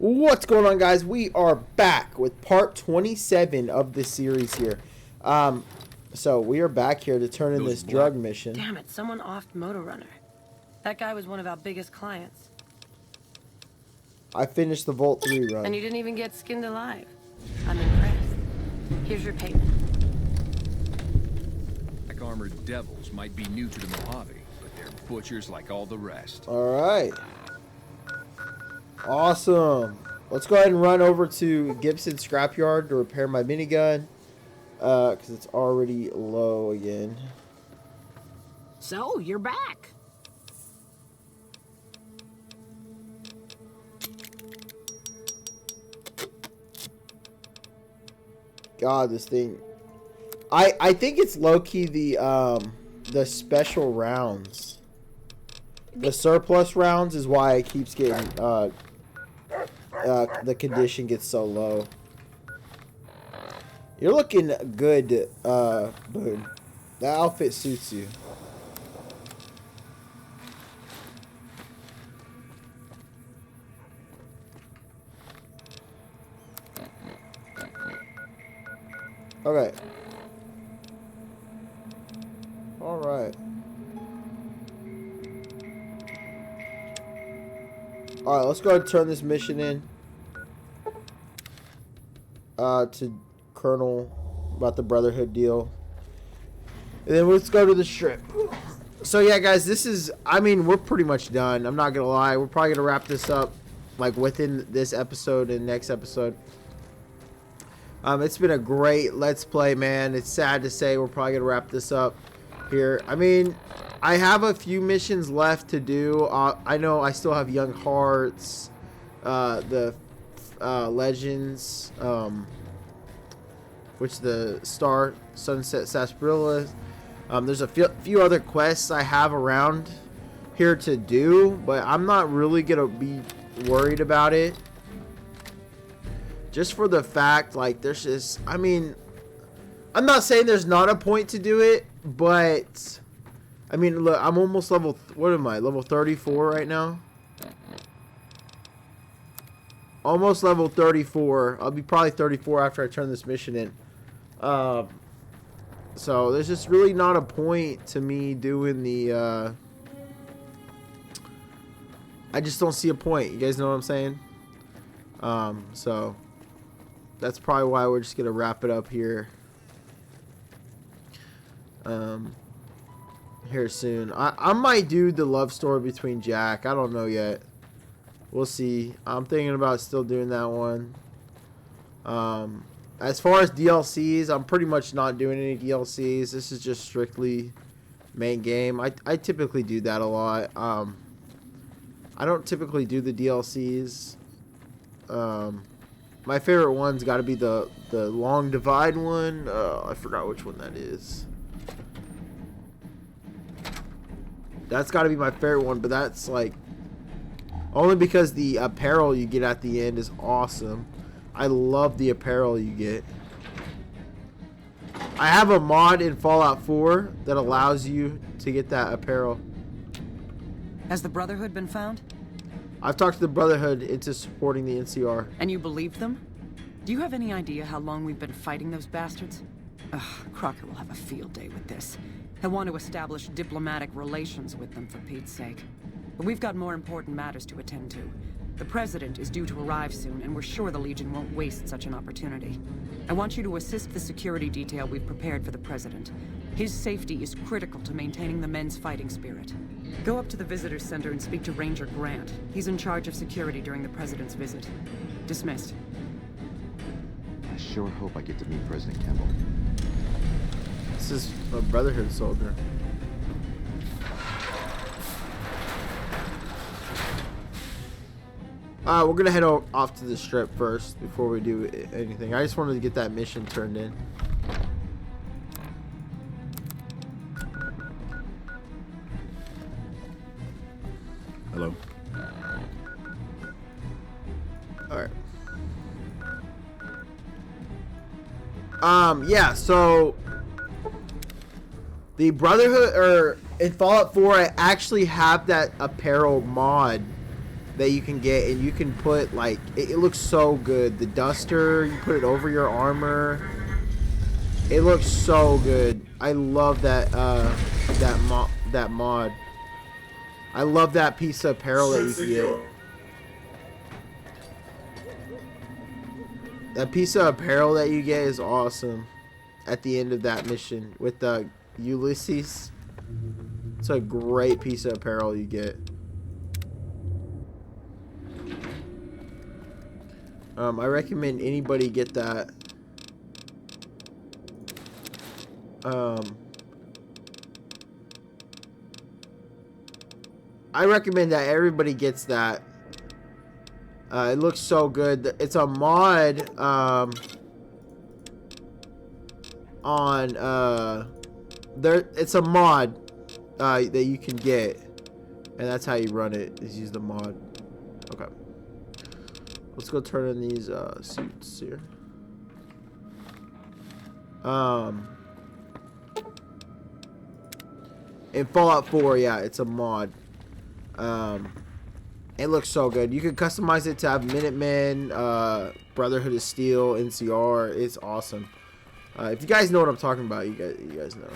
What's going on, guys? We are back with part 27 of this series here. So we are back here to turn in this drug mission. Damn it, someone offed Motor Runner. That guy was one of our biggest clients. I finished the Vault 3 run. And you didn't even get skinned alive. I'm impressed. Here's your payment. Black armored devils might be new to the Mojave, but they're butchers like all the rest. Alright. Awesome. Let's go ahead and run over to Gibson Scrapyard to repair my minigun. Because it's already low again. So, you're back. God, this thing. I think it's low-key the special rounds. The surplus rounds is why it keeps getting the condition gets so low. You're looking good, Boone. That outfit suits you. Okay. All right. All right, let's go ahead and turn this mission in. To Colonel about the Brotherhood deal. And then let's go to the strip. So yeah, guys, this is, I mean, we're pretty much done. I'm not going to lie. We're probably going to wrap this up like within this episode and next episode. It's been a great Let's Play, man. It's sad to say we're probably going to wrap this up here. I mean, I have a few missions left to do. I know I still have Young Hearts, the Legends, which the Star Sunset Sarsaparilla. There's a few other quests I have around here to do, but I'm not really gonna be worried about it. Just for the fact, like, there's just, I mean, I'm not saying there's not a point to do it, but I mean, look, I'm almost level, what am I, level 34 right now? Almost level 34. I'll be probably 34 after I turn this mission in. So there's just really not a point to me doing the, I just don't see a point. You guys know what I'm saying? So that's probably why we're just going to wrap it up here. Here soon. I might do the love story between Jack. I don't know yet. We'll see. I'm thinking about still doing that one. As far as DLCs, I'm pretty much not doing any DLCs. This is just strictly main game. I typically do that a lot. I don't typically do the DLCs. My favorite one's got to be the Long Divide one. I forgot which one that is. That's got to be my favorite one, but that's like only because the apparel you get at the end is awesome. I love the apparel you get. I have a mod in Fallout 4 that allows you to get that apparel. Has the Brotherhood been found? I've talked to the Brotherhood into supporting the NCR. And you believe them? Do you have any idea how long we've been fighting those bastards? Ugh, Crocker will have a field day with this. He'll want to establish diplomatic relations with them, for Pete's sake. But we've got more important matters to attend to. The President is due to arrive soon, and we're sure the Legion won't waste such an opportunity. I want you to assist the security detail we've prepared for the President. His safety is critical to maintaining the men's fighting spirit. Go up to the Visitor's Center and speak to Ranger Grant. He's in charge of security during the President's visit. Dismissed. I sure hope I get to meet President Campbell. This is a Brotherhood soldier. We're gonna head off to the strip first before we do anything. I just wanted to get that mission turned in. Hello. Alright. Yeah, so the Brotherhood, or in Fallout 4, I actually have that apparel mod that you can get, and you can put like it looks so good. The duster, you put it over your armor. It looks so good. I love that that mod. I love that piece of apparel that you can get. That piece of apparel that you get is awesome. At the end of that mission with the Ulysses, it's a great piece of apparel you get. I recommend anybody get that. I recommend that everybody gets that. It looks so good. It's a mod on there. It's a mod that you can get, and that's how you run it. Is use the mod. Okay. Let's go turn in these suits here. In Fallout 4, yeah, it's a mod. It looks so good. You can customize it to have Minutemen, Brotherhood of Steel, NCR. It's awesome. If you guys know what I'm talking about, you guys know.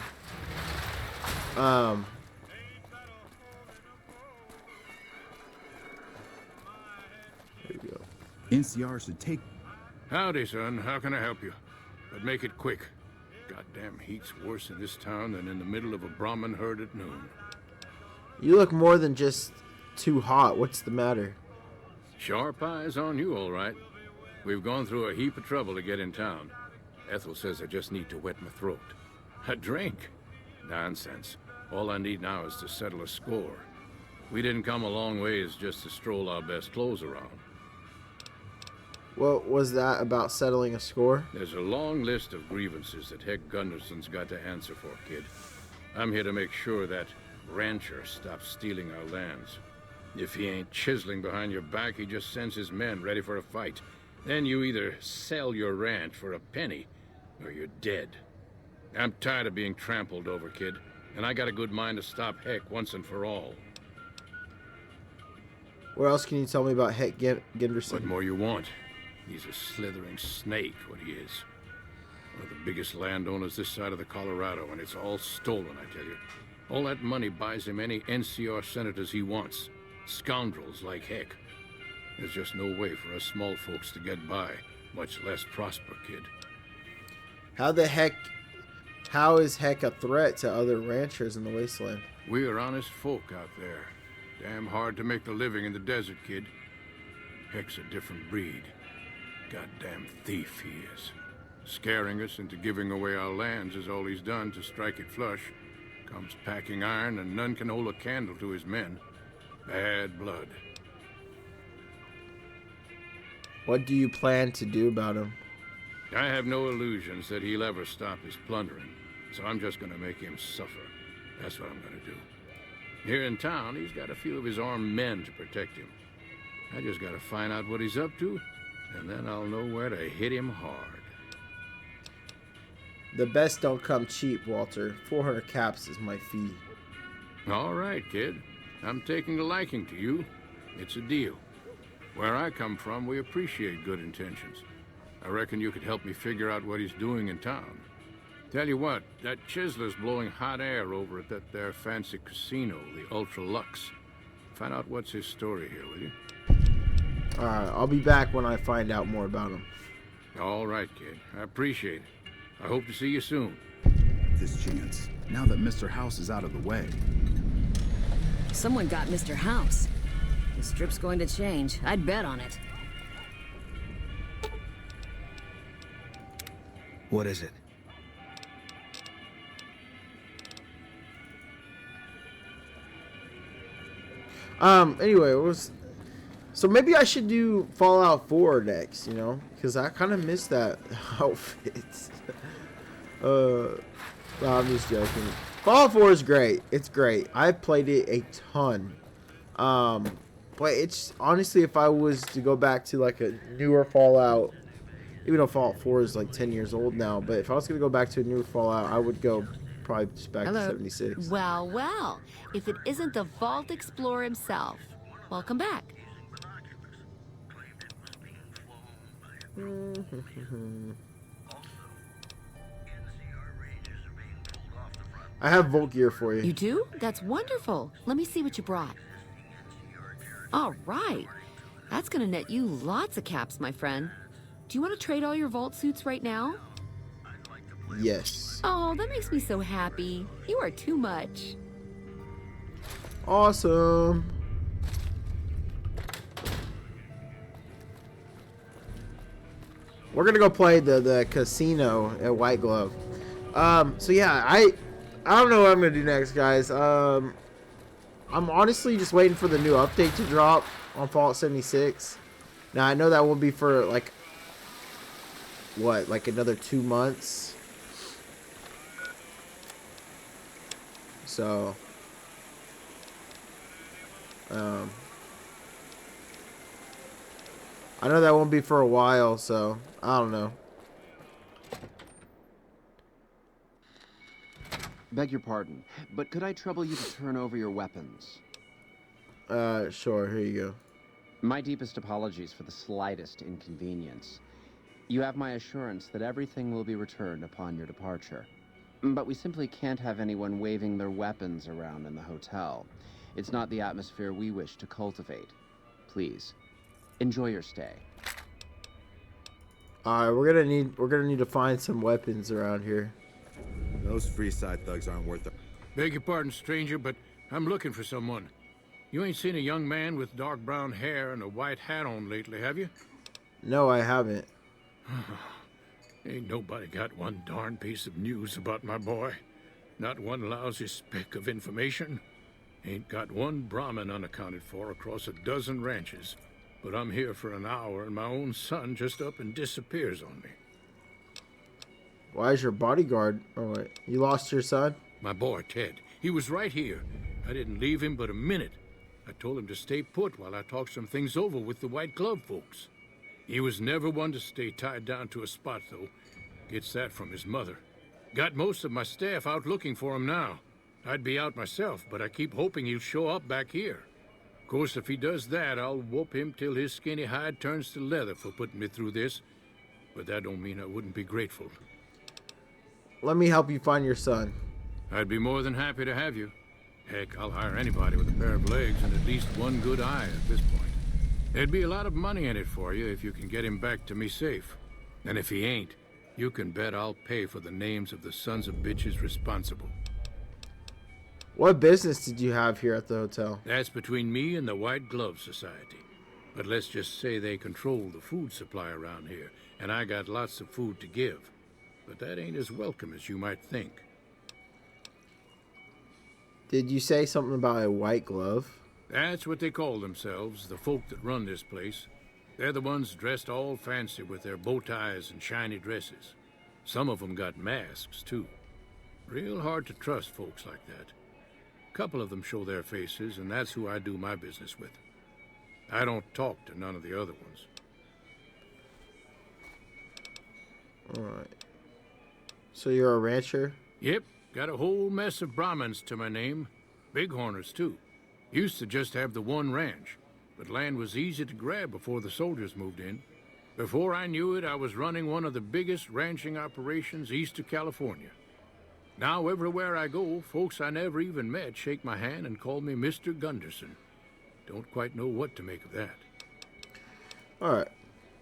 There we go. NCR should take... Howdy, son. How can I help you? But make it quick. Goddamn heat's worse in this town than in the middle of a Brahmin herd at noon. You look more than just too hot. What's the matter? Sharp eyes on you, all right. We've gone through a heap of trouble to get in town. Ethel says I just need to wet my throat. A drink? Nonsense. All I need now is to settle a score. We didn't come a long ways just to stroll our best clothes around. What was that about settling a score? There's a long list of grievances that Heck Gunderson's got to answer for, kid. I'm here to make sure that rancher stops stealing our lands. If he ain't chiseling behind your back, he just sends his men ready for a fight. Then you either sell your ranch for a penny, or you're dead. I'm tired of being trampled over, kid, and I got a good mind to stop Heck once and for all. What else can you tell me about Heck Gunderson? What more you want? He's a slithering snake, what he is. One of the biggest landowners this side of the Colorado, and it's all stolen, I tell you. All that money buys him any NCR senators he wants. Scoundrels like Heck. There's just no way for us small folks to get by, much less prosper, kid. How is Heck a threat to other ranchers in the wasteland? We are honest folk out there. Damn hard to make the living in the desert, kid. Heck's a different breed. Goddamn thief he is. Scaring us into giving away our lands is all he's done to strike it flush. Comes packing iron, and none can hold a candle to his men. Bad blood. What do you plan to do about him? I have no illusions that he'll ever stop his plundering, so I'm just gonna make him suffer. That's what I'm gonna do. Here in town, he's got a few of his armed men to protect him. I just gotta find out what he's up to, and then I'll know where to hit him hard. The best don't come cheap, Walter. 400 caps is my fee. All right, kid. I'm taking a liking to you. It's a deal. Where I come from, we appreciate good intentions. I reckon you could help me figure out what he's doing in town. Tell you what, that chiseler's blowing hot air over at that there fancy casino, the Ultra Lux. Find out what's his story here, will you? Alright, I'll be back when I find out more about him. All right, kid. I appreciate it. I hope to see you soon. This chance, now that Mr. House is out of the way. Someone got Mr. House. The strip's going to change. I'd bet on it. What is it? Anyway, so maybe I should do Fallout 4 next, you know, because I kind of missed that outfit. No, I'm just joking. Fallout 4 is great. It's great. I've played it a ton. But it's honestly, if I was to go back to like a newer Fallout, even though Fallout 4 is like 10 years old now, but if I was going to go back to a newer Fallout, I would go probably just back to 76. Well, well. If it isn't the Vault Explorer himself. Welcome back. I have Volt gear for You you. do? That's wonderful. Let me see what you brought. All right. That's gonna net you lots of caps, my friend. Do you want to trade all your Vault suits right now? Yes. Oh, that makes me so happy. You are too much. Awesome. We're gonna go play the casino at White Glove. So yeah, I don't know what I'm gonna do next, guys. I'm honestly just waiting for the new update to drop on Fallout 76. Now I know that will be for like what, like another 2 months. So I know that won't be for a while, so I don't know. Beg your pardon, but could I trouble you to turn over your weapons? Sure, here you go. My deepest apologies for the slightest inconvenience. You have my assurance that everything will be returned upon your departure. But we simply can't have anyone waving their weapons around in the hotel. It's not the atmosphere we wish to cultivate. Please, enjoy your stay. Alright, we're gonna need to find some weapons around here. Those Freeside thugs aren't worth it. Beg your pardon, stranger, but I'm looking for someone. You ain't seen a young man with dark brown hair and a white hat on lately, have you? No, I haven't. Ain't nobody got one darn piece of news about my boy. Not one lousy speck of information. Ain't got one Brahmin unaccounted for across a dozen ranches. But I'm here for an hour and my own son just up and disappears on me. Why is your bodyguard? Oh wait, you lost your son? My boy, Ted. He was right here. I didn't leave him but a minute. I told him to stay put while I talked some things over with the White Glove folks. He was never one to stay tied down to a spot, though. Gets that from his mother. Got most of my staff out looking for him now. I'd be out myself, but I keep hoping he'll show up back here. Of course, if he does that, I'll whoop him till his skinny hide turns to leather for putting me through this. But that don't mean I wouldn't be grateful. Let me help you find your son. I'd be more than happy to have you. Heck, I'll hire anybody with a pair of legs and at least one good eye at this point. There'd be a lot of money in it for you if you can get him back to me safe. And if he ain't, you can bet I'll pay for the names of the sons of bitches responsible. What business did you have here at the hotel? That's between me and the White Glove Society. But let's just say they control the food supply around here, and I got lots of food to give. But that ain't as welcome as you might think. Did you say something about a white glove? That's what they call themselves, the folk that run this place. They're the ones dressed all fancy with their bow ties and shiny dresses. Some of them got masks, too. Real hard to trust folks like that. A couple of them show their faces, and that's who I do my business with. I don't talk to none of the other ones. Alright. So you're a rancher? Yep, got a whole mess of Brahmins to my name. Bighorners, too. Used to just have the one ranch, but land was easy to grab before the soldiers moved in. Before I knew it, I was running one of the biggest ranching operations east of California. Now, everywhere I go, folks I never even met shake my hand and call me Mr. Gunderson. Don't quite know what to make of that. Alright.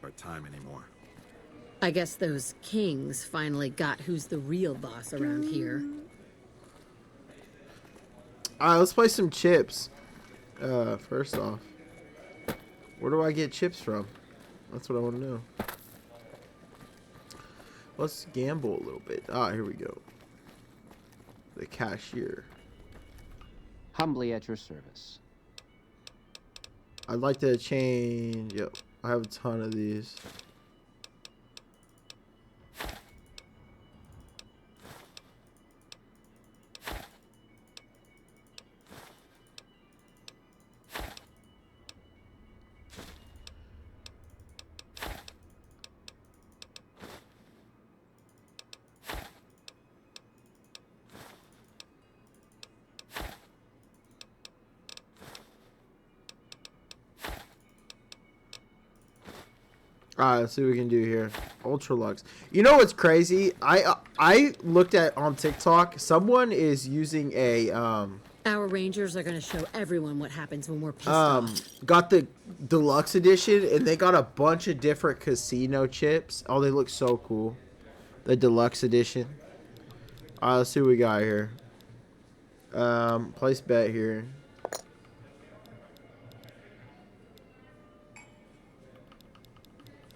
Our time anymore. I guess those kings finally got who's the real boss around here. Alright, let's play some chips. First off. Where do I get chips from? That's what I want to know. Let's gamble a little bit. Ah, here we go. The cashier. Humbly at your service. I'd like to change. Yep, I have a ton of these. Alright, let's see what we can do here. Ultralux. You know what's crazy? I looked at on TikTok. Someone is using a Our rangers are gonna show everyone what happens when we're pissed off. got the deluxe edition, and they got a bunch of different casino chips. Oh, they look so cool. The deluxe edition. Alright, let's see what we got here. Place bet here.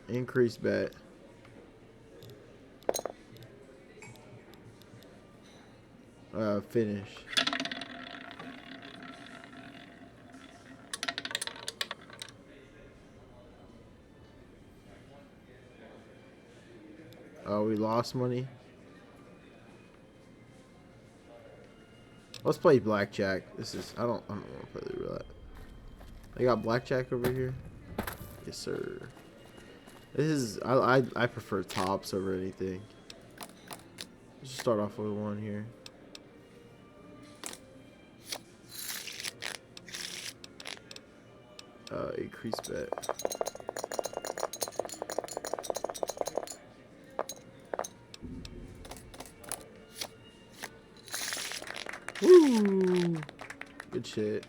Increase bet. Finish. Oh, we lost money. Let's play blackjack. This is I don't want to play the roulette. They got blackjack over here. Yes, sir. This is I prefer tops over anything. Let's just start off with one here. Increase bet. Woo! Good shit.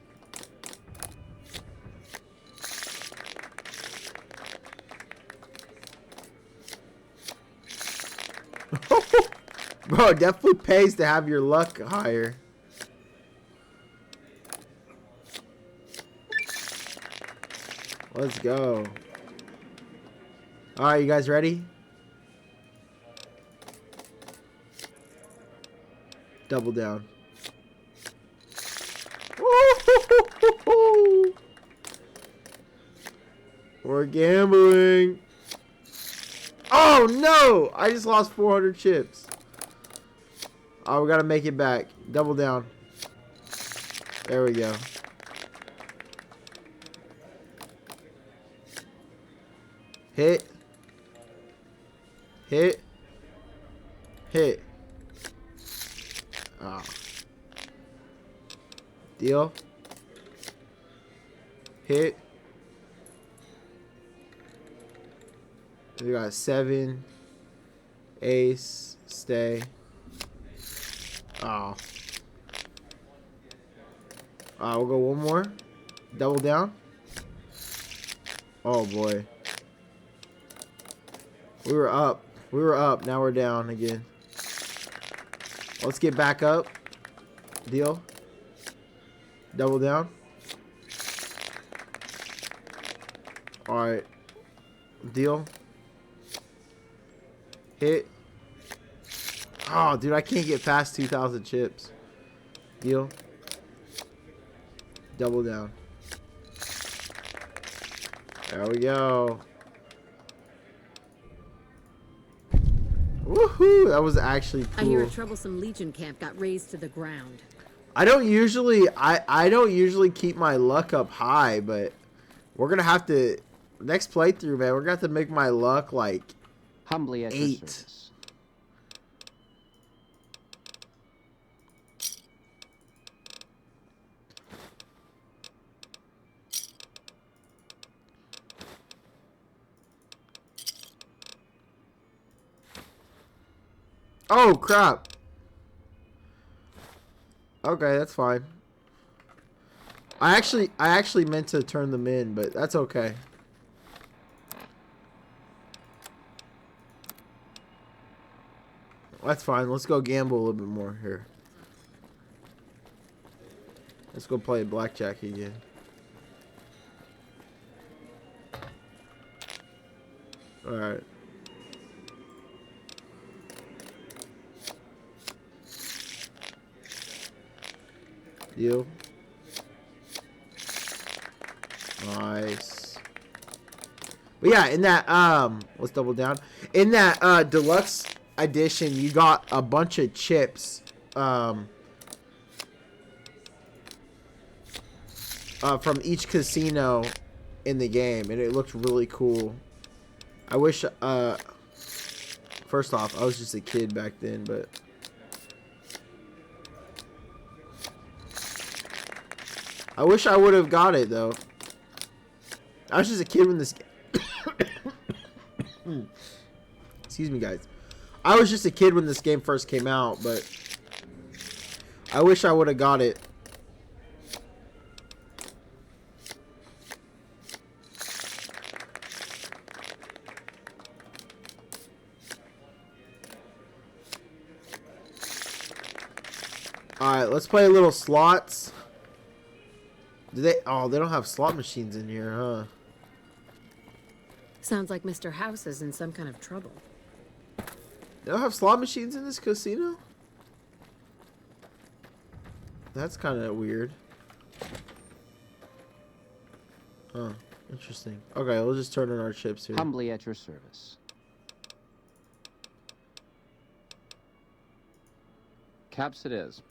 Bro, it definitely pays to have your luck higher. Let's go. Alright, you guys ready? Double down. We're gambling. Oh no! I just lost 400 chips. Oh, we gotta make it back. Double down. There we go. Hit. Hit. Hit. Oh. Deal. Hit. We got 7. Ace. Stay. Oh. We'll go one more. Double down. Oh boy. We were up. We were up. Now we're down again. Let's get back up. Deal. Double down. Alright. Deal. Hit. Oh, dude, I can't get past 2,000 chips. Deal. Double down. There we go. Woohoo! That was actually cool. I hear a troublesome Legion camp got razed to the ground. I don't usually keep my luck up high, but we're gonna have to next playthrough, man. We're gonna have to make my luck like humbly at 8. Oh crap. Okay, that's fine. I actually meant to turn them in, but that's okay. That's fine. Let's go gamble a little bit more here. Let's go play blackjack again. Alright. Deal. Nice. But yeah, in that let's double down. In that deluxe edition, you got a bunch of chips from each casino in the game, and it looked really cool. I wish first off, I was just a kid back then, but I wish I would have got it though. I was just a kid when this Excuse me, guys. I was just a kid when this game first came out, but I wish I would have got it. Alright, let's play a little slots. Do they? Oh, they don't have slot machines in here, huh? Sounds like Mr. House is in some kind of trouble. They don't have slot machines in this casino? That's kind of weird. Huh. Interesting. Okay, we'll just turn in our chips here. Humbly at your service. Caps it is.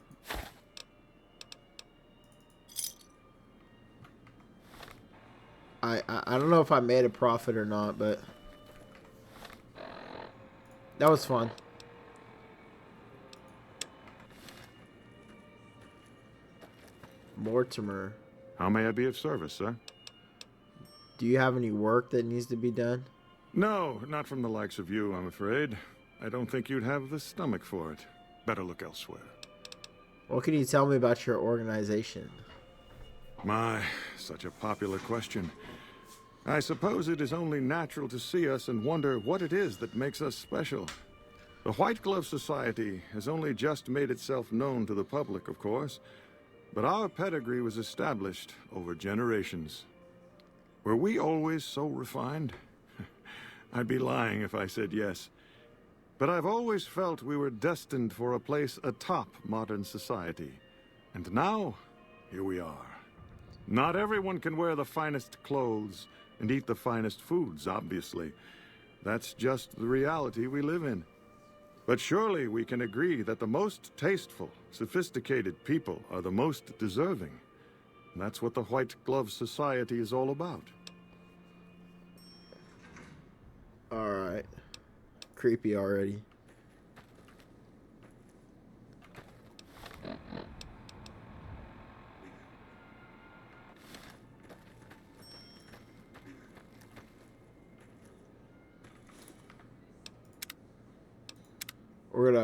I don't know if I made a profit or not, but that was fun. Mortimer. How may I be of service, sir? Do you have any work that needs to be done? No, not from the likes of you, I'm afraid. I don't think you'd have the stomach for it. Better look elsewhere. What can you tell me about your organization? My, such a popular question. I suppose it is only natural to see us and wonder what it is that makes us special. The White Glove Society has only just made itself known to the public, of course, but our pedigree was established over generations. Were we always so refined? I'd be lying if I said yes. But I've always felt we were destined for a place atop modern society. And now, here we are. Not everyone can wear the finest clothes and eat the finest foods, obviously. That's just the reality we live in. But surely we can agree that the most tasteful, sophisticated people are the most deserving. And that's what the White Glove Society is all about. Alright. Creepy already.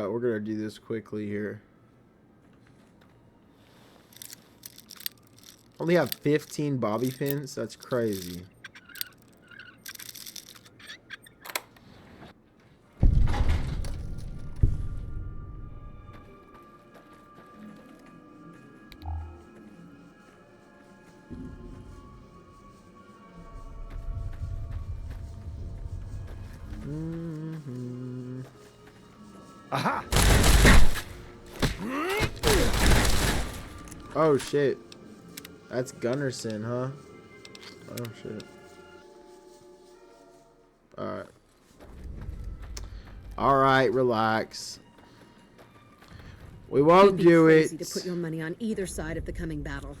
We're gonna do this quickly here. Only have 15 bobby pins? That's crazy. Aha! Oh shit. That's Gunnarsson, huh? Oh shit. Alright. Alright, relax. We won't do it. It'd be crazy to put your money on either side of the coming battle.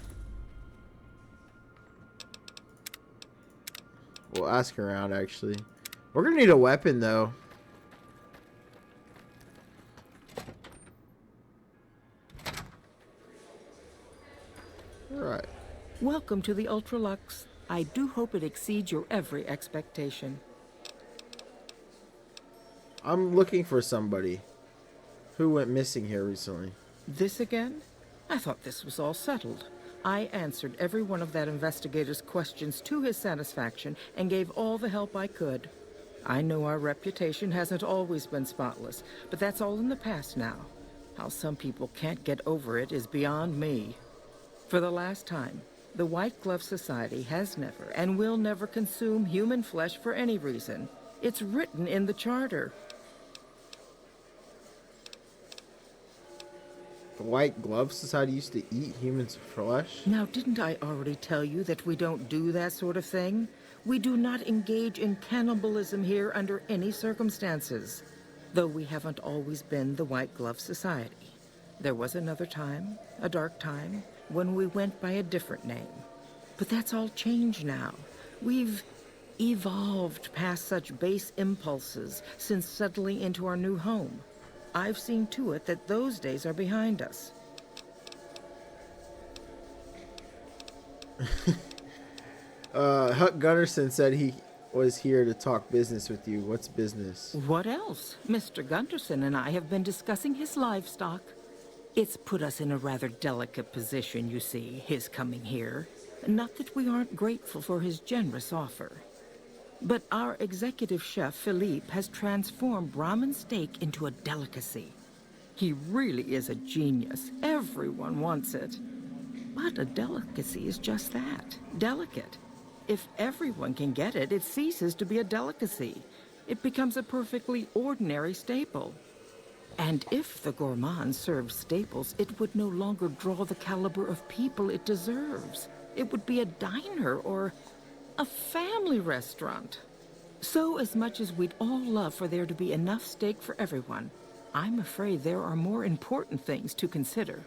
We'll ask around, actually. We're gonna need a weapon, though. Alright. Welcome to the Ultralux. I do hope it exceeds your every expectation. I'm looking for somebody who went missing here recently. This again? I thought this was all settled. I answered every one of that investigator's questions to his satisfaction and gave all the help I could. I know our reputation hasn't always been spotless, but that's all in the past now. How some people can't get over it is beyond me. For the last time, the White Glove Society has never and will never consume human flesh for any reason. It's written in the charter. The White Glove Society used to eat humans' flesh? Now, didn't I already tell you that we don't do that sort of thing? We do not engage in cannibalism here under any circumstances. Though we haven't always been the White Glove Society. There was another time, a dark time, when we went by a different name. But that's all changed now. We've evolved past such base impulses since settling into our new home. I've seen to it that those days are behind us. Huck Gunnarsson said was here to talk business with you. What's business? What else? Mr. Gunderson and I have been discussing his livestock. It's put us in a rather delicate position, you see, his coming here. Not that we aren't grateful for his generous offer. But our executive chef, Philippe, has transformed Brahmin steak into a delicacy. He really is a genius. Everyone wants it. But a delicacy is just that, delicate. If everyone can get it, it ceases to be a delicacy. It becomes a perfectly ordinary staple. And if the gourmand served staples, it would no longer draw the caliber of people it deserves. It would be a diner or a family restaurant. So as much as we'd all love for there to be enough steak for everyone, I'm afraid there are more important things to consider.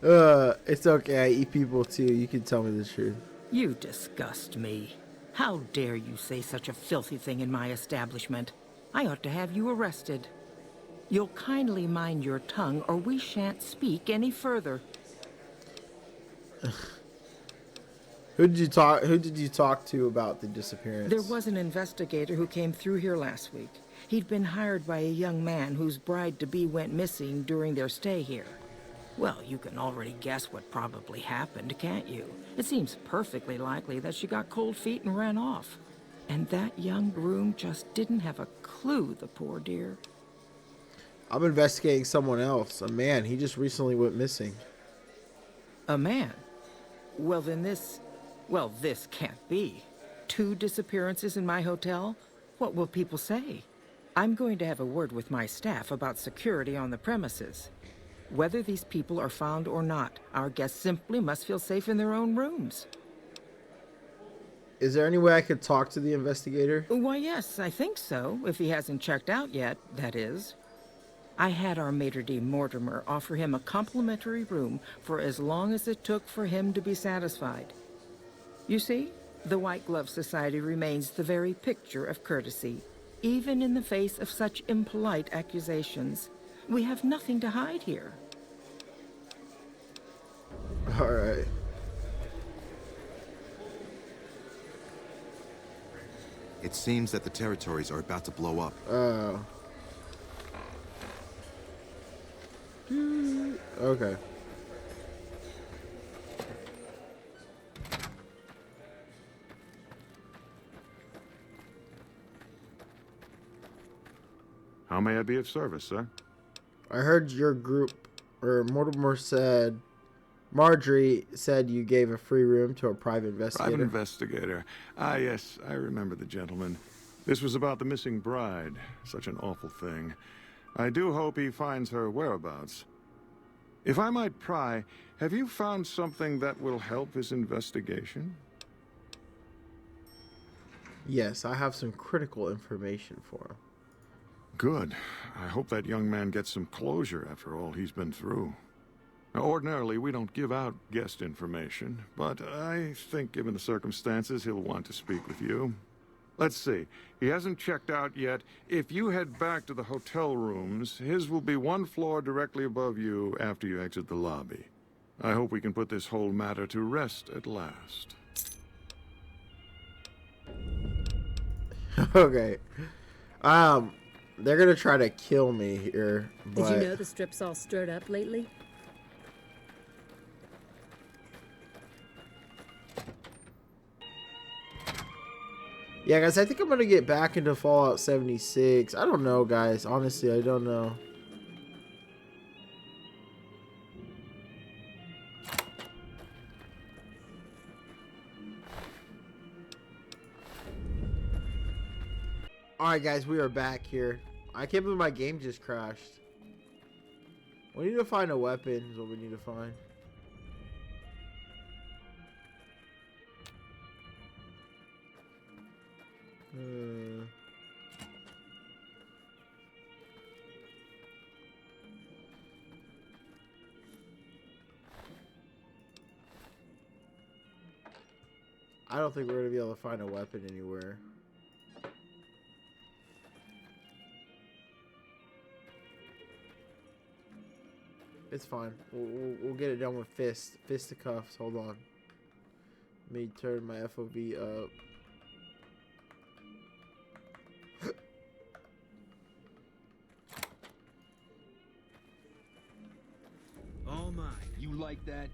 It's okay. I eat people too. You can tell me the truth. You disgust me. How dare you say such a filthy thing in my establishment? I ought to have you arrested. You'll kindly mind your tongue or we shan't speak any further. Who did you talk to about the disappearance? There was an investigator who came through here last week. He'd been hired by a young man whose bride-to-be went missing during their stay here. Well, you can already guess what probably happened, can't you? It seems perfectly likely that she got cold feet and ran off. And that young groom just didn't have a clue, the poor dear. I'm investigating someone else. A man. He just recently went missing. A man? Well, then this can't be. 2 disappearances in my hotel? What will people say? I'm going to have a word with my staff about security on the premises. Whether these people are found or not, our guests simply must feel safe in their own rooms. Is there any way I could talk to the investigator? Why, yes, I think so, if he hasn't checked out yet, that is. I had our maitre d' Mortimer offer him a complimentary room for as long as it took for him to be satisfied. You see, the White Glove Society remains the very picture of courtesy, even in the face of such impolite accusations. We have nothing to hide here. All right. It seems that the territories are about to blow up. Okay. How may I be of service, sir? I heard your group, or Marjorie said you gave a free room to a private investigator. Private investigator. Ah, yes, I remember the gentleman. This was about the missing bride. Such an awful thing. I do hope he finds her whereabouts. If I might pry, have you found something that will help his investigation? Yes, I have some critical information for him. Good. I hope that young man gets some closure after all he's been through. Now, ordinarily, we don't give out guest information, but I think given the circumstances, he'll want to speak with you. Let's see. He hasn't checked out yet. If you head back to the hotel rooms, his will be 1 floor directly above you after you exit the lobby. I hope we can put this whole matter to rest at last. Okay. They're gonna try to kill me here, but... Did you know the strip's all stirred up lately? Yeah, guys, I think I'm gonna get back into Fallout 76. I don't know, guys. Honestly, I don't know. Alright, guys, we are back here. I can't believe my game just crashed. We need to find a weapon is what we need to find. I don't think we're going to be able to find a weapon anywhere. It's fine. We'll get it done with fisticuffs. Hold on. Let me turn my FOV up. You like that?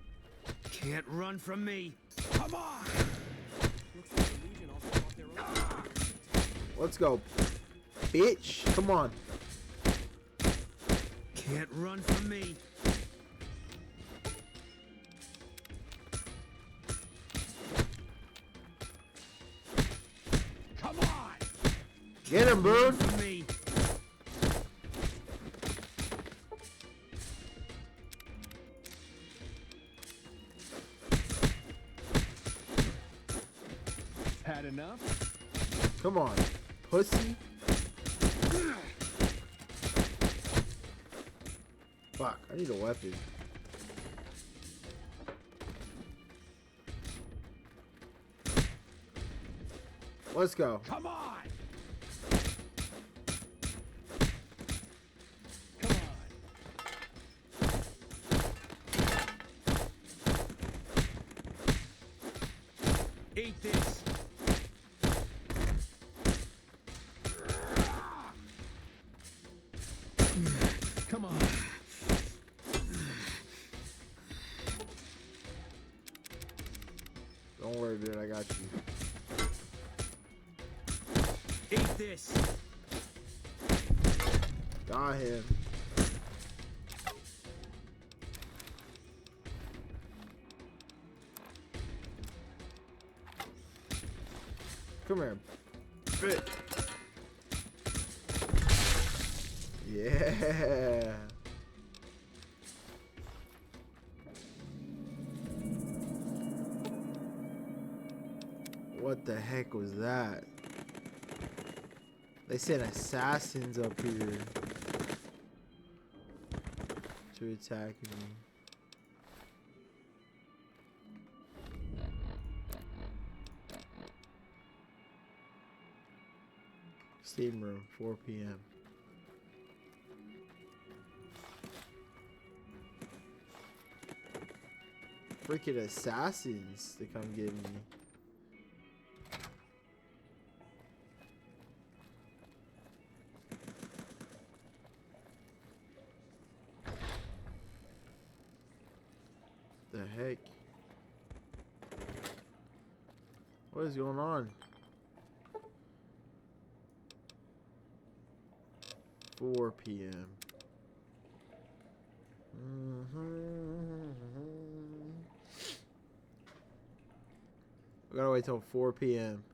Can't run from me. Come on! Looks like the Legion also brought their own. Let's go, bitch. Come on. Can't run from me. Come on! Get him, Boone. From me. Had enough? Come on, pussy. Fuck, I need a weapon. Let's go. Come on! Eat this. Come on. Don't worry, dude. I got you. Eat this. Got him. Come here. Fit. Yeah. What the heck was that? They said assassins up here to attack me. Steam room, 4 p.m. Freaking assassins to come get me. The heck? What is going on? 4 p.m. We gotta wait till 4 p.m.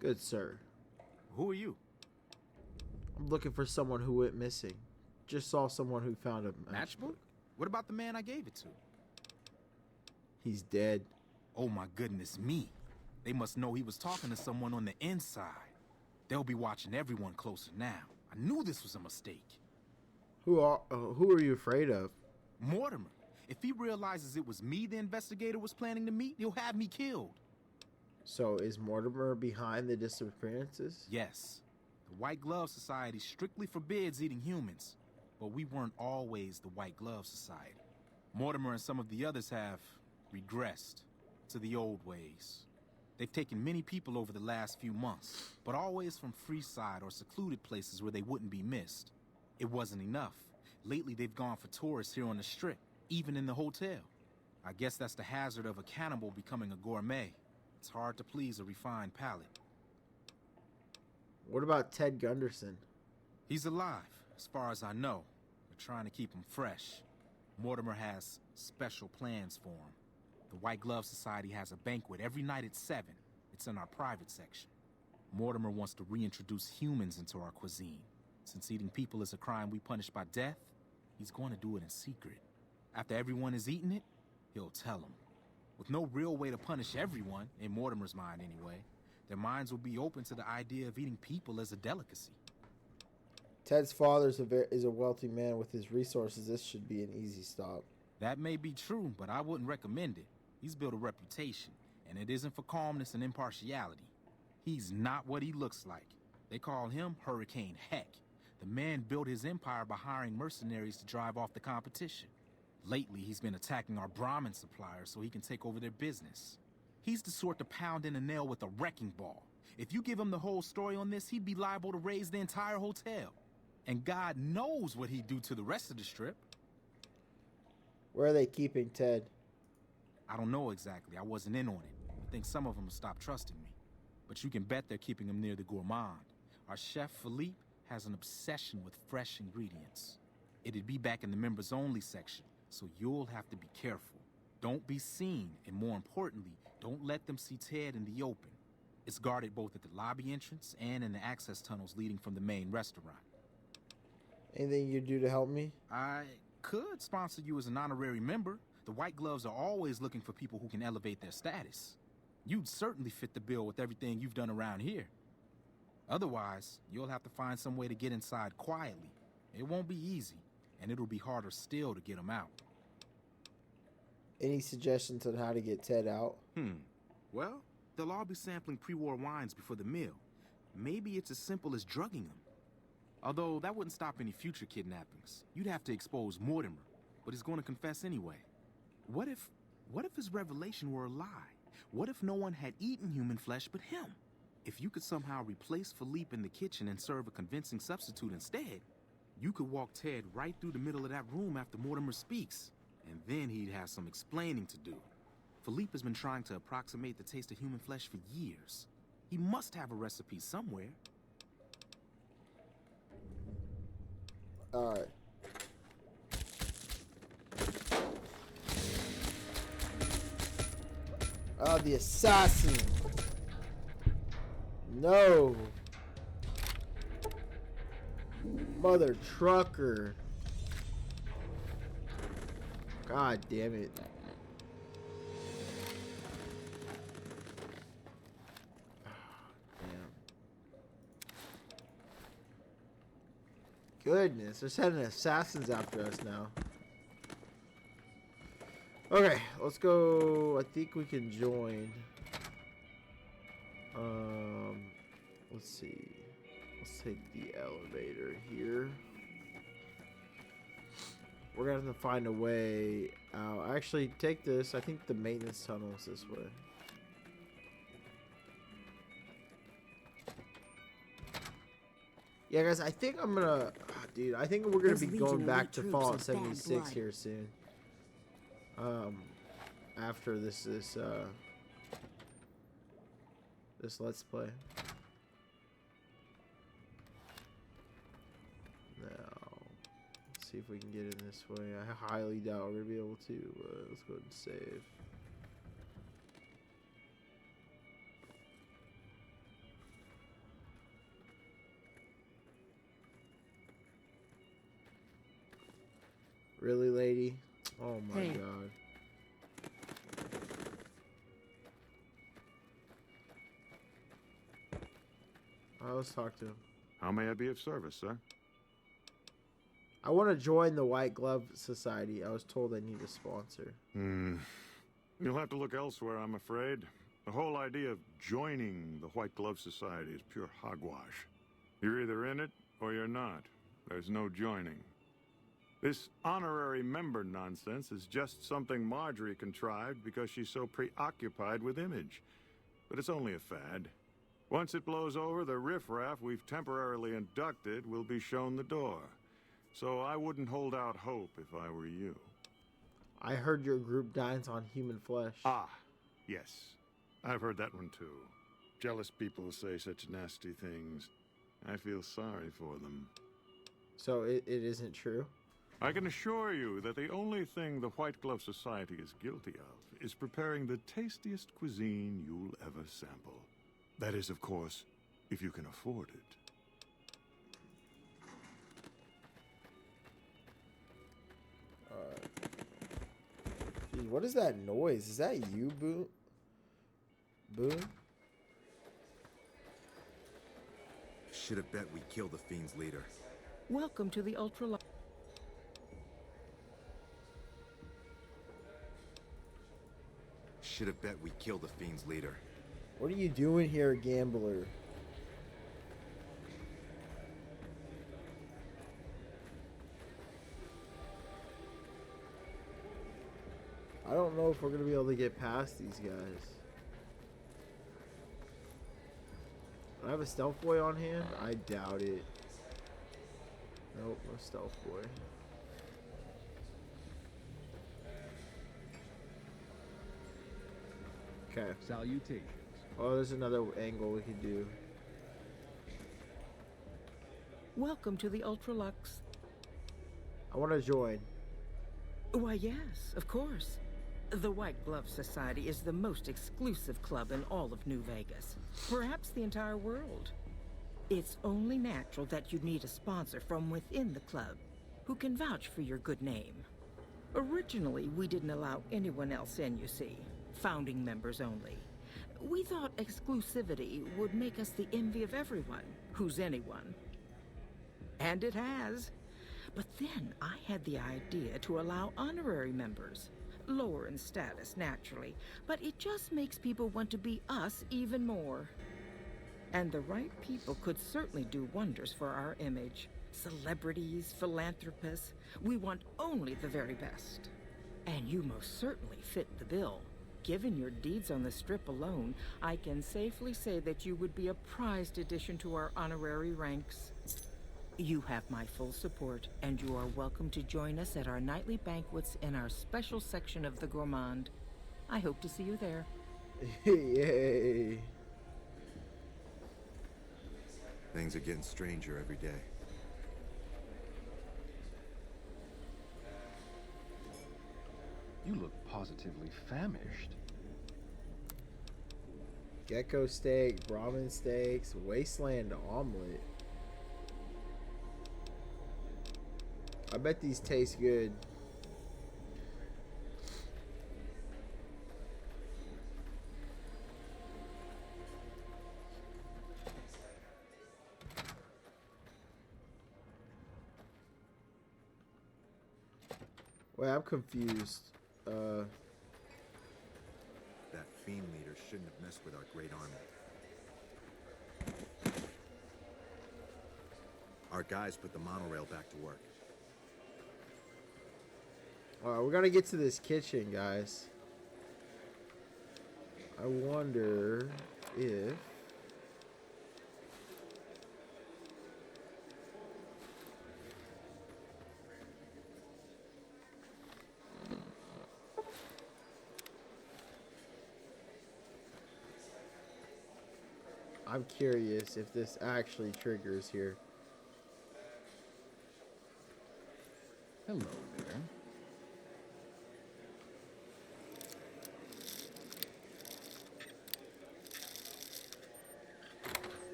Good sir. Who are you? I'm looking for someone who went missing. Just saw someone who found a Matchbook? What about the man I gave it to? He's dead. Oh my goodness me. They must know he was talking to someone on the inside. They'll be watching everyone closer now. I knew this was a mistake. Who are you afraid of? Mortimer. If he realizes it was me the investigator was planning to meet, he'll have me killed. So is Mortimer behind the disappearances? Yes. The White Glove Society strictly forbids eating humans. But we weren't always the White Glove Society. Mortimer and some of the others have regressed to the old ways. They've taken many people over the last few months, but always from Freeside or secluded places where they wouldn't be missed. It wasn't enough. Lately, they've gone for tourists here on the Strip, even in the hotel. I guess that's the hazard of a cannibal becoming a gourmet. It's hard to please a refined palate. What about Ted Gunderson? He's alive, as far as I know. They're trying to keep him fresh. Mortimer has special plans for him. The White Glove Society has a banquet every night at 7. It's in our private section. Mortimer wants to reintroduce humans into our cuisine. Since eating people is a crime we punish by death, he's going to do it in secret. After everyone has eaten it, he'll tell them. With no real way to punish everyone, in Mortimer's mind anyway, their minds will be open to the idea of eating people as a delicacy. Ted's father is a wealthy man with his resources. This should be an easy stop. That may be true, but I wouldn't recommend it. He's built a reputation, and it isn't for calmness and impartiality. He's not what he looks like. They call him Hurricane Heck. The man built his empire by hiring mercenaries to drive off the competition. Lately, he's been attacking our Brahmin suppliers so he can take over their business. He's the sort to pound in a nail with a wrecking ball. If you give him the whole story on this, he'd be liable to raise the entire hotel. And God knows what he'd do to the rest of the strip. Where are they keeping Ted? I don't know exactly. I wasn't in on it. I think some of them have stopped trusting me. But you can bet they're keeping him near the gourmand. Our chef, Philippe, has an obsession with fresh ingredients. It'd be back in the members-only section, so you'll have to be careful. Don't be seen, and more importantly, don't let them see Ted in the open. It's guarded both at the lobby entrance and in the access tunnels leading from the main restaurant. Anything you do to help me? I could sponsor you as an honorary member. The White Gloves are always looking for people who can elevate their status. You'd certainly fit the bill with everything you've done around here. Otherwise, you'll have to find some way to get inside quietly. It won't be easy, and it'll be harder still to get them out. Any suggestions on how to get Ted out? Well, they'll all be sampling pre-war wines before the meal. Maybe it's as simple as drugging them. Although that wouldn't stop any future kidnappings. You'd have to expose Mortimer, but he's going to confess anyway. What if his revelation were a lie? What if no one had eaten human flesh but him? If you could somehow replace Philippe in the kitchen and serve a convincing substitute instead, you could walk Ted right through the middle of that room after Mortimer speaks, and then he'd have some explaining to do. Philippe has been trying to approximate the taste of human flesh for years. He must have a recipe somewhere. Alright. Oh, the assassin. No. Mother trucker. God damn it. Goodness, they're sending assassins after us now. Okay, let's go. I think we can join. Let's see. Let's take the elevator here. We're gonna have to find a way out. Actually, take this. I think the maintenance tunnel is this way. Yeah, guys, I think I'm gonna... dude, I think we're gonna be going back to Fallout 76 here soon. After this Let's Play. Now, let's see if we can get in this way. I highly doubt we're gonna be able to. Let's go ahead and save. Really, lady? Oh my god. Let's talk to him. How may I be of service, sir? I want to join the White Glove Society. I was told I need a sponsor. You'll have to look elsewhere, I'm afraid. The whole idea of joining the White Glove Society is pure hogwash. You're either in it or you're not. There's no joining. This honorary member nonsense is just something Marjorie contrived because she's so preoccupied with image. But it's only a fad. Once it blows over, the riffraff we've temporarily inducted will be shown the door. So I wouldn't hold out hope if I were you. I heard your group dines on human flesh. Ah, yes. I've heard that one too. Jealous people say such nasty things. I feel sorry for them. So it isn't true? I can assure you that the only thing the White Glove Society is guilty of is preparing the tastiest cuisine you'll ever sample. That is, of course, if you can afford it. Dude, what is that noise? Is that you, Boone? Boone? Should have bet we killed the Fiend's leader. Welcome to the ultra. Should have bet we killed the Fiend's leader. What are you doing here, gambler? I don't know if we're gonna be able to get past these guys. have a stealth boy on hand? I doubt it. Nope, no stealth boy. Okay. Salutations. Oh, there's another angle we could do. Welcome to the Ultralux. I want to join. Why, yes, of course. The White Glove Society is the most exclusive club in all of New Vegas. Perhaps the entire world. It's only natural that you'd need a sponsor from within the club who can vouch for your good name. Originally, we didn't allow anyone else in, you see. Founding members only. We thought exclusivity would make us the envy of everyone who's anyone. And it has. But then I had the idea to allow honorary members. Lower in status, naturally, but it just makes people want to be us even more. And the right people could certainly do wonders for our image. Celebrities, philanthropists, we want only the very best. And you most certainly fit the bill. Given your deeds on the Strip alone, I can safely say that you would be a prized addition to our honorary ranks. You have my full support, and you are welcome to join us at our nightly banquets in our special section of the Gourmand. I hope to see you there. Yay. Things are getting stranger every day. You look positively famished. Gecko steak, Brahmin steaks, wasteland omelet. I bet these taste good. Wait, I'm confused. That fiend leader shouldn't have messed with our great army. Our guys put the monorail back to work. Alright, we're gonna get to this kitchen, guys. I wonder if... I'm curious if this actually triggers here. Hello there.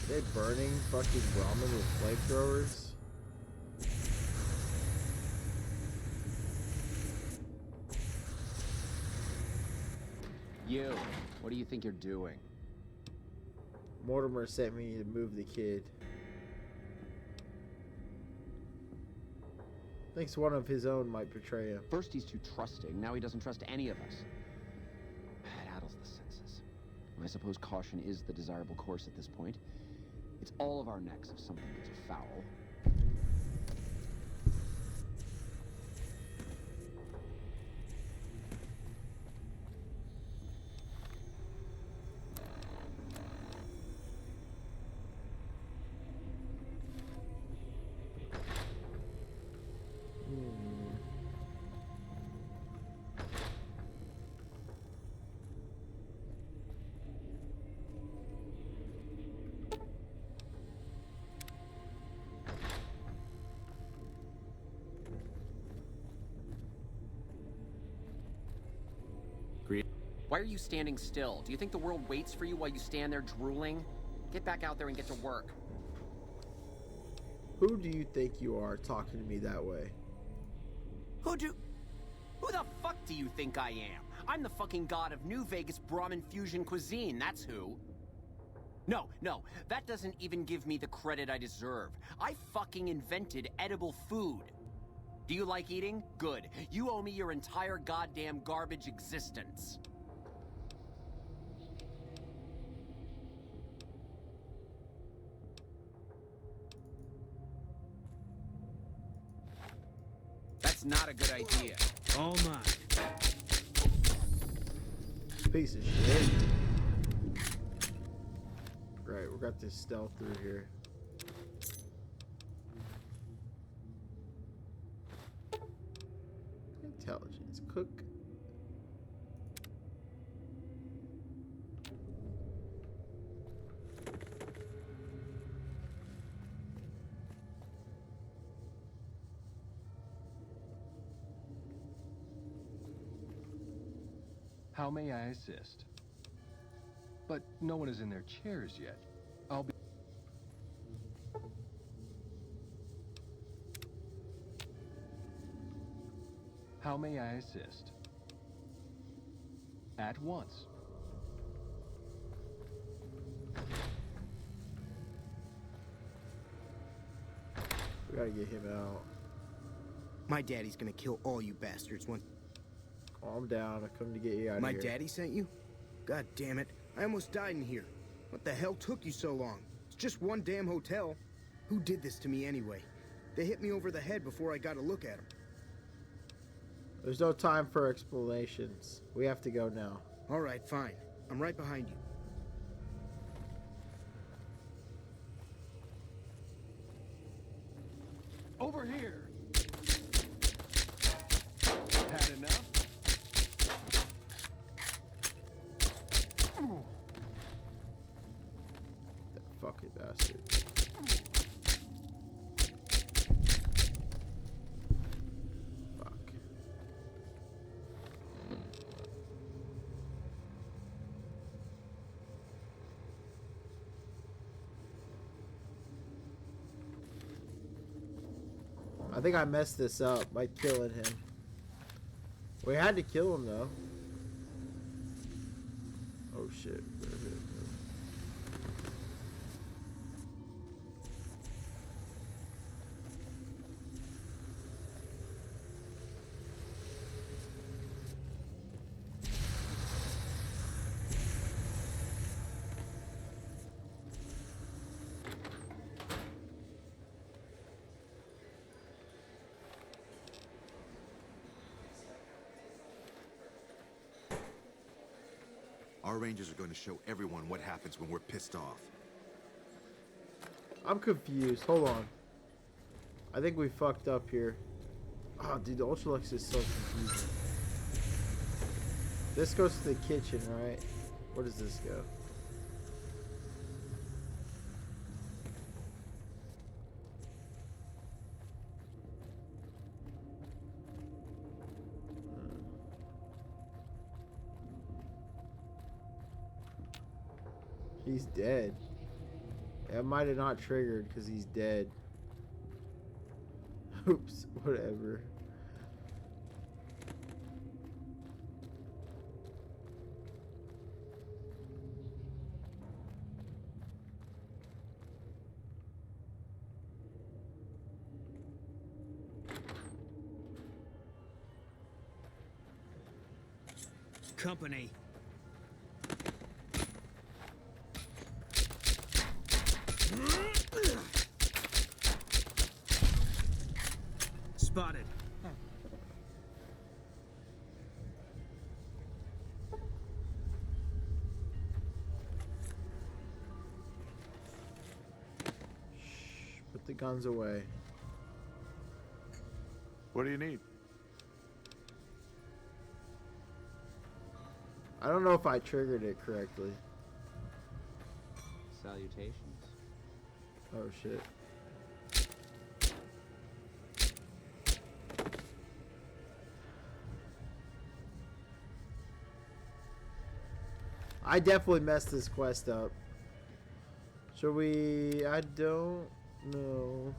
Are they burning fucking Brahmin with flamethrowers? You, what do you think you're doing? Mortimer sent me to move the kid. Thinks one of his own might betray him. First he's too trusting, now he doesn't trust any of us. It addles the senses. I suppose caution is the desirable course at this point. It's all of our necks if something goes foul. Why are you standing still? Do you think the world waits for you while you stand there drooling? Get back out there and get to work. Who do you think you are talking to me that way? Who the fuck do you think I am? I'm the fucking god of New Vegas Brahmin fusion cuisine, that's who. No, that doesn't even give me the credit I deserve. I fucking invented edible food. Do you like eating? Good. You owe me your entire goddamn garbage existence. not a good idea. All mine. Piece of shit. Right, we got this stealth through here. Intelligence. Cook. How may I assist? But no one is in their chairs yet. I'll be... How may I assist? At once. We gotta get him out. My daddy's gonna kill all you bastards once. Calm down. I come to get you out of My here. daddy sent you? God damn it. I almost died in here. What the hell took you so long? It's just one damn hotel. Who did this to me anyway? They hit me over the head before I got a look at them. There's no time for explanations. We have to go now. All right, fine. I'm right behind you. Over here! Had enough? That fucking bastard. Fuck. I think I messed this up by killing him. We had to kill him though. Oh shit. Our rangers are going to show everyone what happens when we're pissed off. I'm confused. Hold on. I think we fucked up here. Oh, dude, the Ultralux is so confusing. This goes to the kitchen, right? Where does this go? He's dead. That might have not triggered because he's dead. Oops, whatever. Company. Spotted. Shh, put the guns away. What do you need? I don't know if I triggered it correctly. Salutations. Oh shit. I definitely messed this quest up. Should we? I don't know.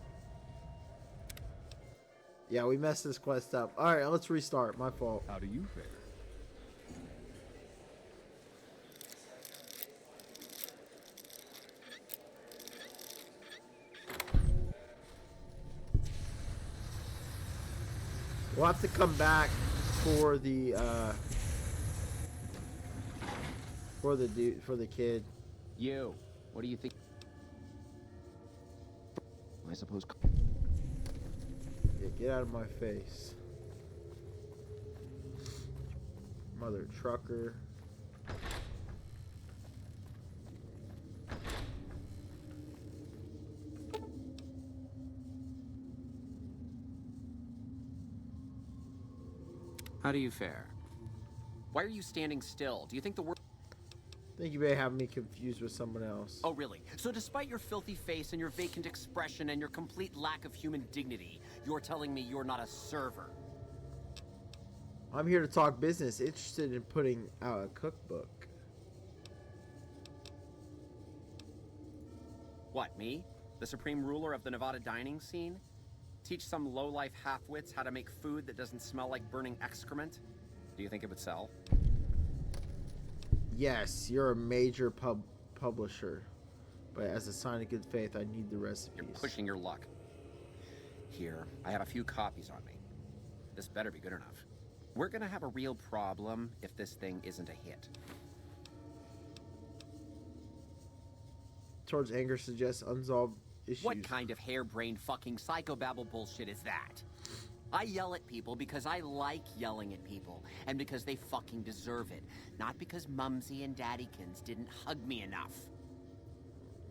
Yeah, we messed this quest up. Alright, let's restart. My fault. How do you fare? We'll have to come back for the dude, for the kid. You, what do you think? I suppose. Yeah, get out of my face. Mother trucker. How do you fare? Why are you standing still? Do you think the world... I think you may have me confused with someone else. Oh, really? So despite your filthy face and your vacant expression and your complete lack of human dignity, you're telling me you're not a server? I'm here to talk business, interested in putting out a cookbook. What, me? The supreme ruler of the Nevada dining scene? Teach some low-life half-wits how to make food that doesn't smell like burning excrement? Do you think it would sell? Yes, you're a major publisher. But as a sign of good faith, I need the recipes. You're pushing your luck. Here, I have a few copies on me. This better be good enough. We're gonna have a real problem if this thing isn't a hit. Towards anger suggests unsolved issues. What kind of harebrained fucking psychobabble bullshit is that? I yell at people because I like yelling at people, and because they fucking deserve it. Not because Mumsy and Daddykins didn't hug me enough.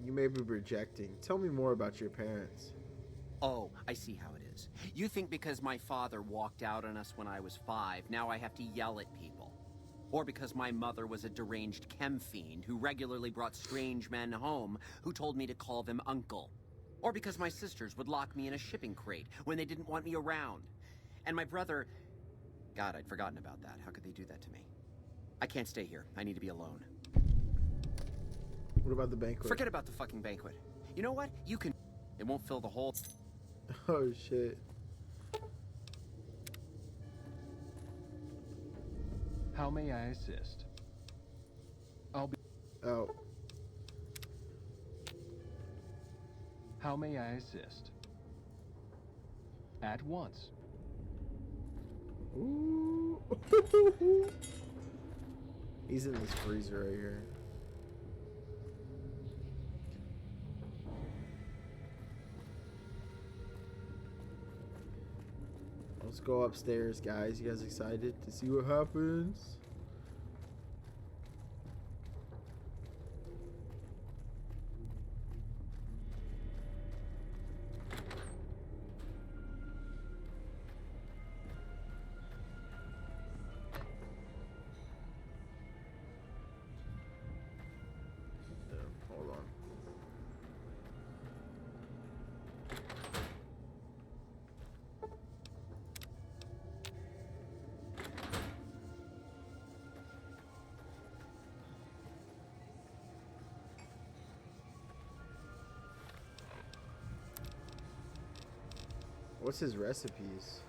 You may be projecting. Tell me more about your parents. Oh, I see how it is. You think because my father walked out on us when I was 5, now I have to yell at people. Or because my mother was a deranged chem fiend who regularly brought strange men home who told me to call them uncle. Or because my sisters would lock me in a shipping crate when they didn't want me around. And my brother... God, I'd forgotten about that. How could they do that to me? I can't stay here. I need to be alone. What about the banquet? Forget about the fucking banquet. You know what? You can... It won't fill the whole... Oh, shit. How may I assist? I'll be... Oh. How may I assist? At once. Ooh. He's in this freezer right here. Let's go upstairs, guys. You guys excited to see what happens? Hold on. What's his recipes?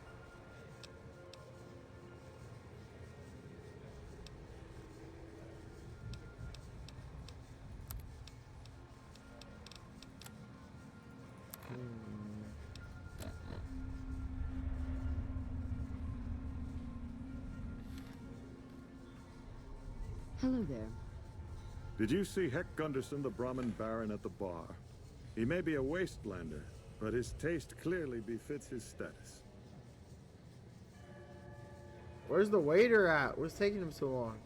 Hello there. Did you see Heck Gunderson, the Brahmin Baron, at the bar? He may be a wastelander, but his taste clearly befits his status. Where's the waiter at? What's taking him so long?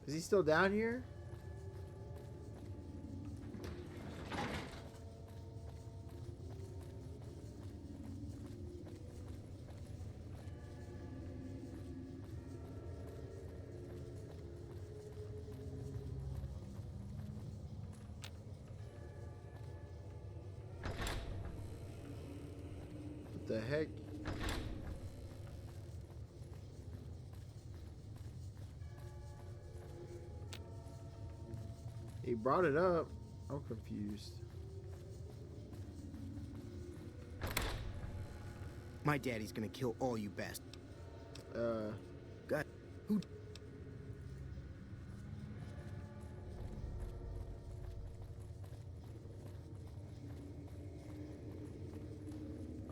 Is he still down here? What the heck? He brought it up. I'm confused. My daddy's gonna kill all you bastards. God, who?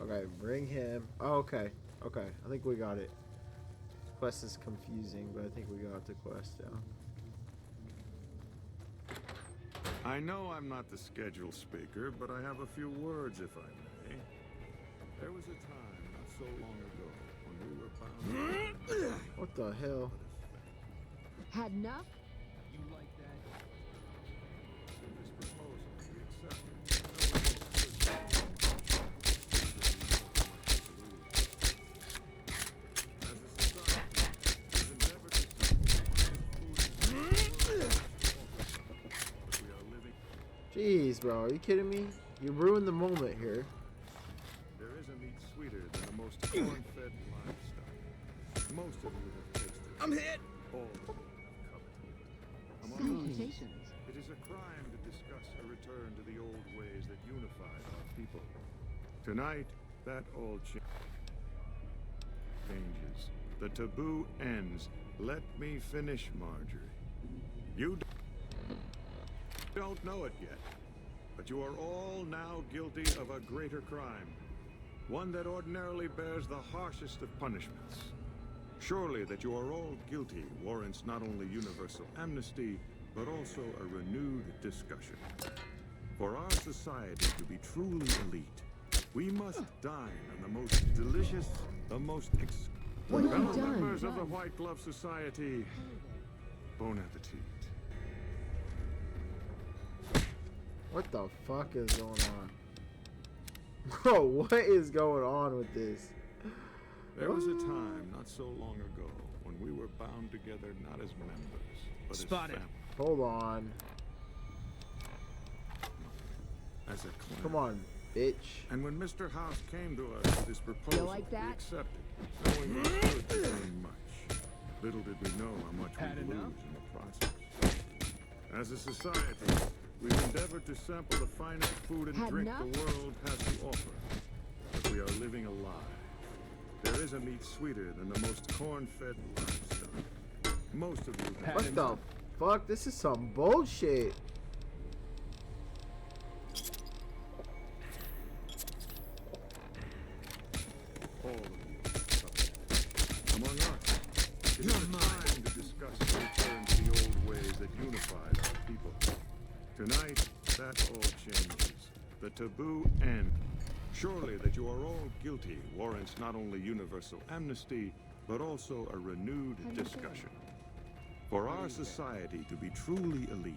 Okay, bring him. Oh, okay. Okay, I think we got it. This quest is confusing, but I think we got the quest down. I know I'm not the scheduled speaker, but I have a few words, if I may. There was a time, not so long ago, when we were bound. What the hell? Had enough? You like that? This proposal we accepted. As a society, we've endeavored to but we are living. Jeez, bro, are you kidding me? You ruined the moment here. There is a meat sweeter than the most corn-fed livestock. Most of you have tasted it. I'm hit! All of you have coveted it. Among us, it is a crime to discuss a return to the old ways that unified our people. Tonight, that all changes. The taboo ends. Let me finish, Marjorie. You don't know it yet, but you are all now guilty of a greater crime. One that ordinarily bears the harshest of punishments. Surely that you are all guilty warrants not only universal amnesty, but also a renewed discussion. For our society to be truly elite, we must dine on the most delicious, the most What have you fellow done? members of the White Glove Society, bon appetit. What the fuck is going on? Bro, what is going on with this? There was a time not so long ago when we were bound together not as members, but Spotted. as family. Hold on. As a clan. Come on, bitch. And when Mr. House came to us with his proposal, like we that? accepted, knowing we could gain much. Little did we know how much Had we'd enough? lose in the process. As a society, we've endeavored to sample the finest food and Had drink enough? the world has to offer. But we are living a lie. There is a meat sweeter than the most corn-fed livestock. Most of you have What the fuck? This is some bullshit. all of you. Among us, it is a time to discuss the return to the old ways that unified our people. Tonight, that all changes. The taboo ends. Surely that you are all guilty warrants not only universal amnesty, but also a renewed discussion. For our society to be truly elite,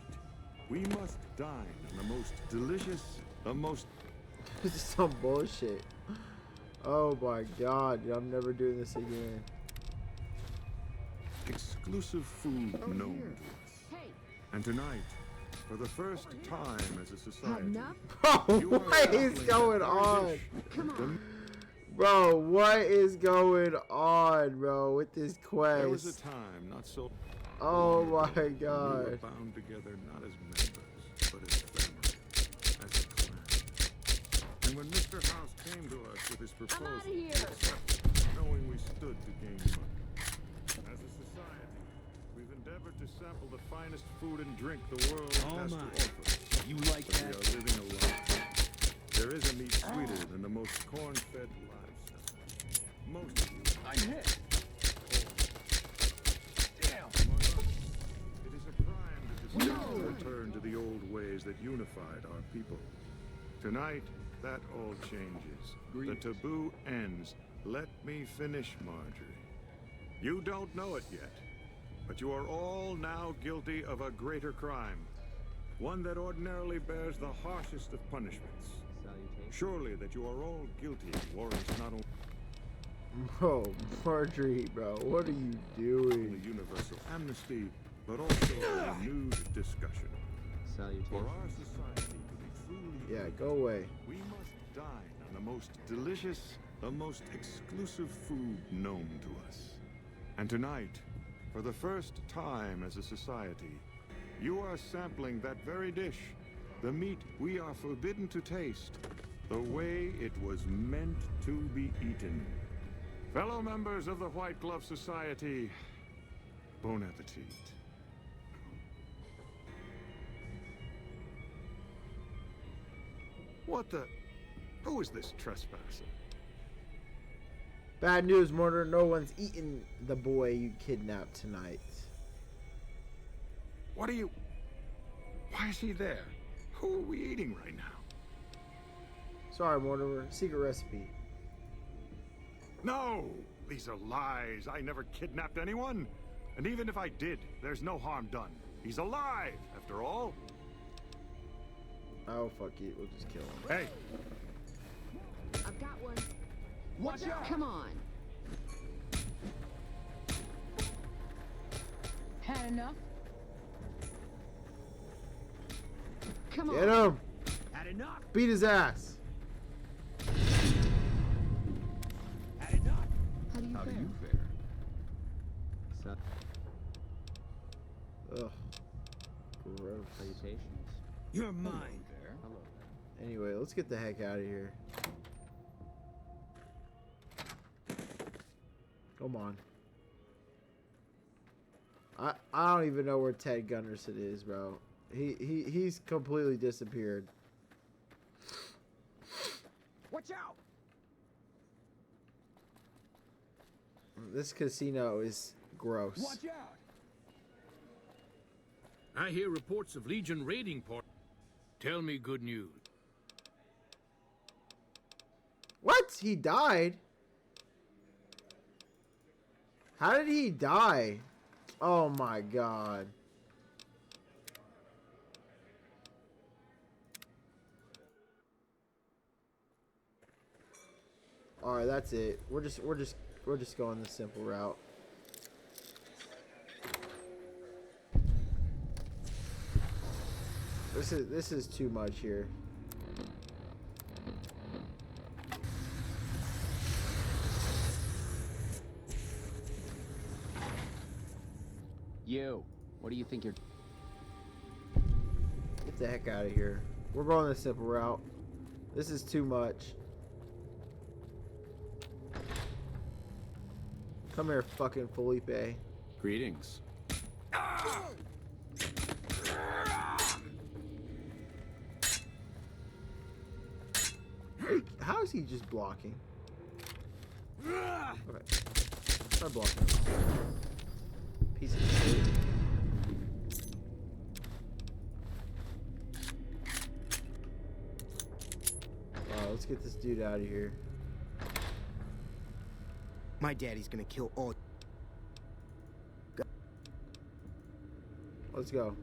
we must dine on the most delicious, the most... This is some bullshit. Oh my god, dude, I'm never doing this again. exclusive food known to us. And tonight, for the first time as a society, Bro, you are what is sampling going that very on? dish. The- Bro, what is going on, bro, with this There was a quest? time not so Oh my we were god. bound together not as members, but as family, as a clan. And when Mr. House came to us with his proposal, we accepted, knowing we stood to gain much. As a society, we've endeavored to sample the finest food and drink the world has to offer. You like But that? we are living a lie. There is a meat sweeter than the most corn-fed livestock. Most of you. I'm hit. Damn. It is a crime to discuss the return to the old ways that unified our people. Tonight, that all changes. The taboo ends. Let me finish, Marjorie. You don't know it yet, but you are all now guilty of a greater crime. One that ordinarily bears the harshest of punishments. Surely that you are all guilty warrants not only Bro, Marjorie, bro, what are you doing? universal amnesty, but also a renewed discussion. For our society to be truly Yeah, go away. we must dine on the most delicious, the most exclusive food known to us. And tonight, for the first time as a society, you are sampling that very dish, the meat we are forbidden to taste, the way it was meant to be eaten. Fellow members of the White Glove Society, bon appetit. What the? Who is this trespasser? Bad news, Murder. No one's eating the boy you kidnapped tonight. What are you? Why is he there? Who are we eating right now? Sorry, Mortimer. Secret recipe. No! These are lies. I never kidnapped anyone. And even if I did, there's no harm done. He's alive, after all. Oh, fuck it. We'll just kill him. Hey! I've got one. Watch out! Come on. Had enough? Come Get on. him! Had enough. Beat his ass. Had enough. How do you How do fare? you fare? Ugh. Gross. Salutations. You're mine. Hello. Anyway, let's get the heck out of here. Come on. I don't even know where Ted Gunderson is, bro. He's completely disappeared. Watch out. This casino is gross. Watch out! I hear reports of Legion raiding port. Tell me good news. What? He died? How did he die? Oh my god. Alright, that's it. We're just going the simple route. This is too much here. You, what do you think you're... Get the heck out of here. We're going the simple route. This is too much. Come here, fucking Felipe. Greetings. Hey, how is he just blocking? Okay. Start blocking. Piece of shit. Let's get this dude out of here. My daddy's gonna kill all. Let's go.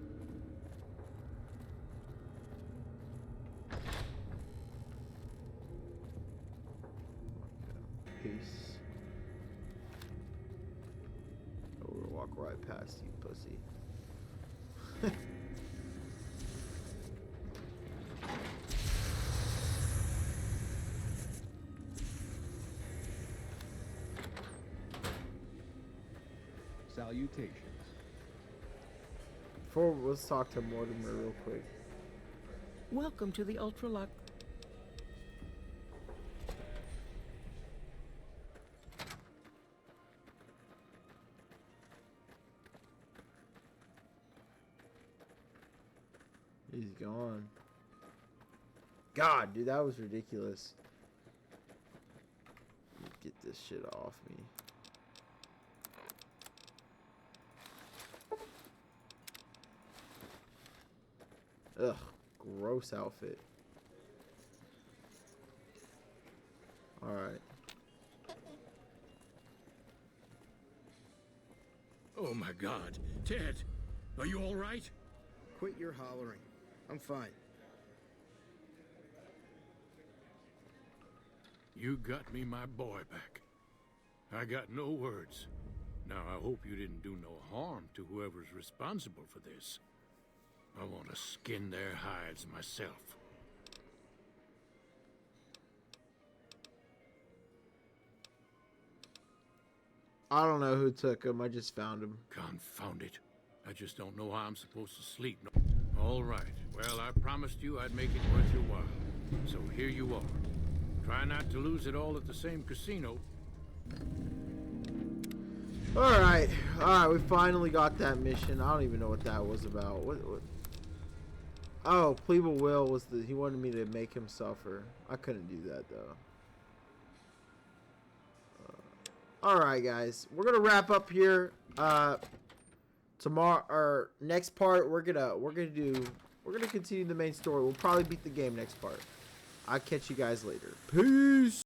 Peace. Oh, we'll walk right past you, pussy. Salutations. Let's talk to Mortimer real quick. Welcome to the Ultralux. He's gone. God, dude, that was ridiculous. Get this shit off me. Ugh, gross outfit. Alright. Oh my God. Ted, are you all right? Quit your hollering. I'm fine. You got me my boy back. I got no words. Now, I hope you didn't do no harm to whoever's responsible for this. I want to skin their hides myself. I don't know who took him. I just found him. Confound it. I just don't know how I'm supposed to sleep. All right. Well, I promised you I'd make it worth your while. So here you are. Try not to lose it all at the same casino. Alright. Alright, we finally got that mission. I don't even know what that was about. What? Oh, Pleable Will was he wanted me to make him suffer. I couldn't do that though. Alright guys, we're gonna wrap up here. Tomorrow or next part we're gonna continue the main story. We'll probably beat the game next part. I'll catch you guys later. Peace.